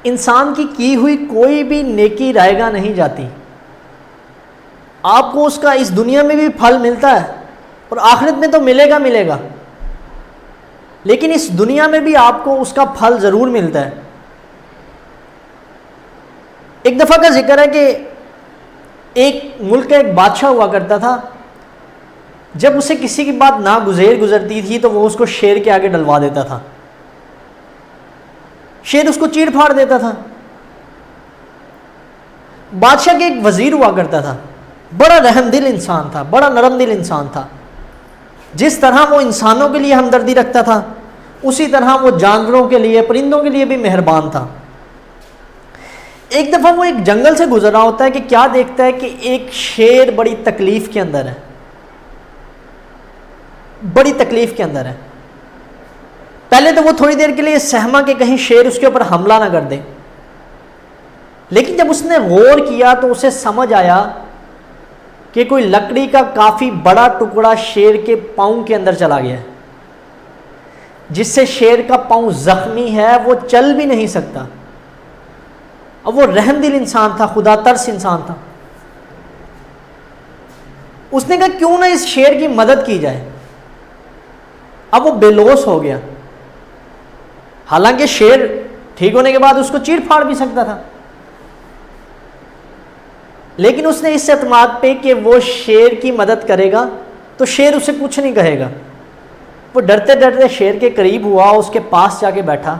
انسان کی ہوئی کوئی بھی نیکی رائے گاہ نہیں جاتی. آپ کو اس کا اس دنیا میں بھی پھل ملتا ہے اور آخرت میں تو ملے گا, لیکن اس دنیا میں بھی آپ کو اس کا پھل ضرور ملتا ہے. ایک دفعہ کا ذکر ہے کہ ایک ملک کا ایک بادشاہ ہوا کرتا تھا. جب اسے کسی کی بات گزرتی تھی تو وہ اس کو شیر کے آگے ڈلوا دیتا تھا. شیر اس کو چیڑ پھاڑ دیتا تھا. بادشاہ کے ایک وزیر ہوا کرتا تھا, بڑا رحم دل انسان تھا, بڑا نرم دل انسان تھا. جس طرح وہ انسانوں کے لیے ہمدردی رکھتا تھا اسی طرح وہ جانوروں کے لیے, پرندوں کے لیے بھی مہربان تھا. ایک دفعہ وہ ایک جنگل سے گزر رہا ہوتا ہے کہ کیا دیکھتا ہے کہ ایک شیر بڑی تکلیف کے اندر ہے, بڑی تکلیف کے اندر ہے. پہلے تو وہ تھوڑی دیر کے لیے سہما کہ کہیں شیر اس کے اوپر حملہ نہ کر دے, لیکن جب اس نے غور کیا تو اسے سمجھ آیا کہ کوئی لکڑی کا کافی بڑا ٹکڑا شیر کے پاؤں کے اندر چلا گیا ہے, جس سے شیر کا پاؤں زخمی ہے, وہ چل بھی نہیں سکتا. اب وہ رحم دل انسان تھا, خدا ترس انسان تھا. اس نے کہا کیوں نہ اس شیر کی مدد کی جائے. اب وہ بے لوث ہو گیا, حالانکہ شیر ٹھیک ہونے کے بعد اس کو چیڑ پھاڑ بھی سکتا تھا, لیکن اس نے اس اعتماد پہ کہ وہ شیر کی مدد کرے گا تو شیر اسے کچھ نہیں کہے گا. وہ ڈرتے ڈرتے شیر کے قریب ہوا, اس کے پاس جا کے بیٹھا,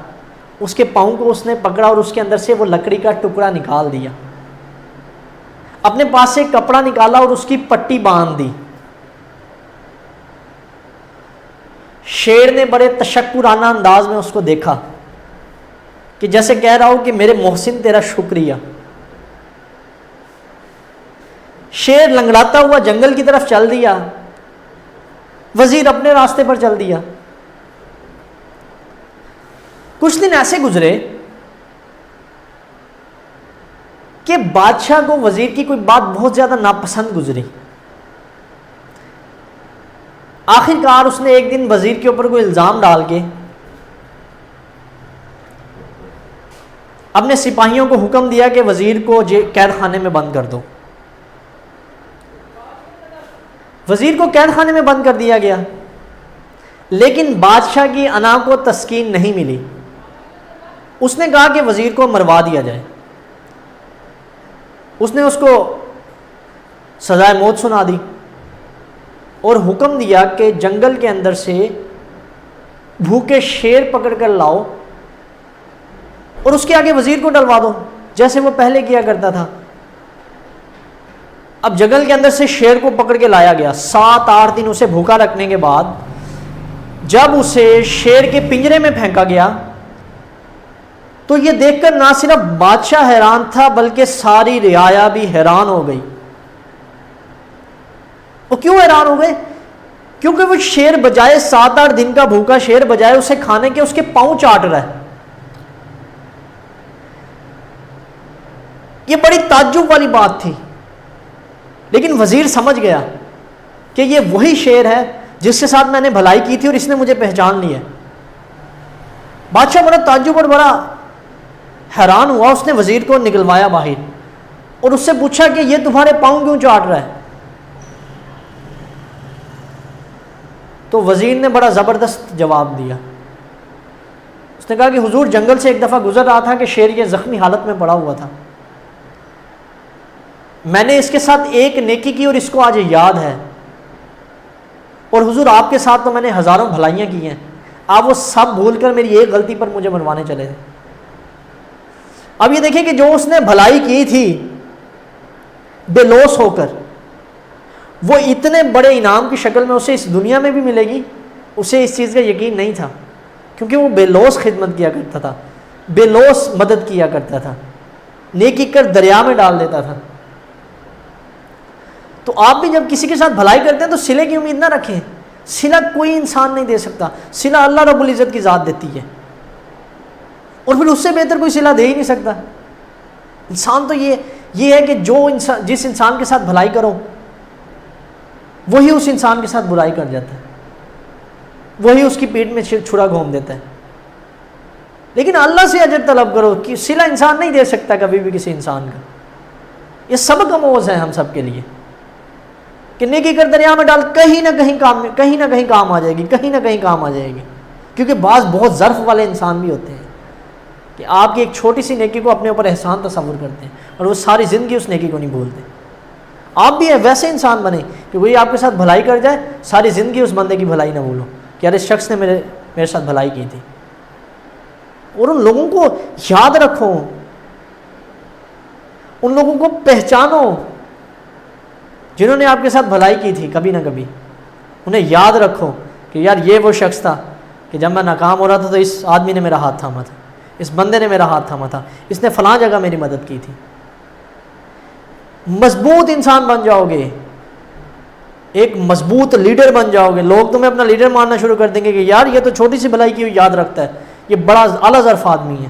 اس کے پاؤں کو اس نے پکڑا اور اس کے اندر سے وہ لکڑی کا ٹکڑا نکال دیا. اپنے پاس سے کپڑا نکالا اور اس کی پٹی باندھ دی. شیر نے بڑے تشکرانہ انداز میں اس کو دیکھا کہ جیسے کہہ رہا ہو کہ میرے محسن تیرا شکریہ. شیر لنگڑاتا ہوا جنگل کی طرف چل دیا, وزیر اپنے راستے پر چل دیا. کچھ دن ایسے گزرے کہ بادشاہ کو وزیر کی کوئی بات بہت زیادہ ناپسند گزری. آخر کار اس نے ایک دن وزیر کے اوپر کوئی الزام ڈال کے اپنے سپاہیوں کو حکم دیا کہ وزیر کو قید خانے میں بند کر دو. وزیر کو قید خانے میں بند کر دیا گیا, لیکن بادشاہ کی انا کو تسکین نہیں ملی. اس نے کہا کہ وزیر کو مروا دیا جائے. اس نے اس کو سزائے موت سنا دی اور حکم دیا کہ جنگل کے اندر سے بھوکے شیر پکڑ کر لاؤ اور اس کے آگے وزیر کو ڈلوا دو جیسے وہ پہلے کیا کرتا تھا. اب جنگل کے اندر سے شیر کو پکڑ کے لایا گیا. 7-8 دن اسے بھوکا رکھنے کے بعد جب اسے شیر کے پنجرے میں پھینکا گیا تو یہ دیکھ کر نہ صرف بادشاہ حیران تھا بلکہ ساری رعایا بھی حیران ہو گئی. وہ کیوں حیران ہو گئے؟ کیونکہ وہ شیر بجائے 7-8 دن کا بھوکا شیر بجائے اسے کھانے کے اس کے پاؤں چاٹ رہا ہے. یہ بڑی تعجب والی بات تھی, لیکن وزیر سمجھ گیا کہ یہ وہی شیر ہے جس کے ساتھ میں نے بھلائی کی تھی اور اس نے مجھے پہچان لیا. بادشاہ بڑا تعجب اور بڑا حیران ہوا. اس نے وزیر کو نکلوایا باہر اور اس سے پوچھا کہ یہ تمہارے پاؤں کیوں چاٹ رہا ہے؟ تو وزیر نے بڑا زبردست جواب دیا. اس نے کہا کہ حضور جنگل سے ایک دفعہ گزر رہا تھا کہ شیر یہ زخمی حالت میں پڑا ہوا تھا. میں نے اس کے ساتھ ایک نیکی کی اور اس کو آج یاد ہے, اور حضور آپ کے ساتھ تو میں نے ہزاروں بھلائیاں کی ہیں, آپ وہ سب بھول کر میری ایک غلطی پر مجھے مروانے چلے تھے. اب یہ دیکھیں کہ جو اس نے بھلائی کی تھی بے لوث ہو کر, وہ اتنے بڑے انعام کی شکل میں اسے اس دنیا میں بھی ملے گی, اسے اس چیز کا یقین نہیں تھا کیونکہ وہ بے لوث خدمت کیا کرتا تھا, بے لوث مدد کیا کرتا تھا, نیکی کر دریا میں ڈال دیتا تھا. تو آپ بھی جب کسی کے ساتھ بھلائی کرتے ہیں تو صلے کی امید نہ رکھیں. صلہ کوئی انسان نہیں دے سکتا, صلہ اللہ رب العزت کی ذات دیتی ہے, اور پھر اس سے بہتر کوئی صلہ دے ہی نہیں سکتا. انسان تو یہ ہے کہ جس انسان کے ساتھ بھلائی کرو وہی اس انسان کے ساتھ برائی کر جاتا ہے, وہی اس کی پیٹھ میں چھڑا گھوم دیتا ہے. لیکن اللہ سے اجر طلب کرو کہ صلہ انسان نہیں دے سکتا کبھی بھی کسی انسان کا. یہ سبق آموز ہے ہم سب کے لیے کہ نیکی کر دریا میں ڈال, کہیں نہ کہیں کام آ جائے گی, کہیں نہ کہیں کام آ جائے گی. کیونکہ بعض بہت ظرف والے انسان بھی ہوتے ہیں کہ آپ کی ایک چھوٹی سی نیکی کو اپنے اوپر احسان تصور کرتے ہیں اور وہ ساری زندگی اس نیکی کو نہیں بھولتے. آپ بھی ویسے انسان بنے کہ وہی آپ کے ساتھ بھلائی کر جائے, ساری زندگی اس بندے کی بھلائی نہ بھولو کہ یار اس شخص نے میرے ساتھ بھلائی کی تھی. اور ان لوگوں کو یاد رکھو, ان لوگوں کو پہچانو جنہوں نے آپ کے ساتھ بھلائی کی تھی کبھی نہ کبھی. انہیں یاد رکھو کہ یار یہ وہ شخص تھا کہ جب میں ناکام ہو رہا تھا تو اس آدمی نے میرا ہاتھ تھاما تھا, اس بندے نے میرا ہاتھ تھاما تھا, اس نے فلاں جگہ میری مدد کی تھی. مضبوط انسان بن جاؤ گے, ایک مضبوط لیڈر بن جاؤ گے. لوگ تمہیں اپنا لیڈر ماننا شروع کر دیں گے کہ یار یہ تو چھوٹی سی بھلائی کی ہوئی یاد رکھتا ہے, یہ بڑا اعلیٰ ظرف آدمی ہے.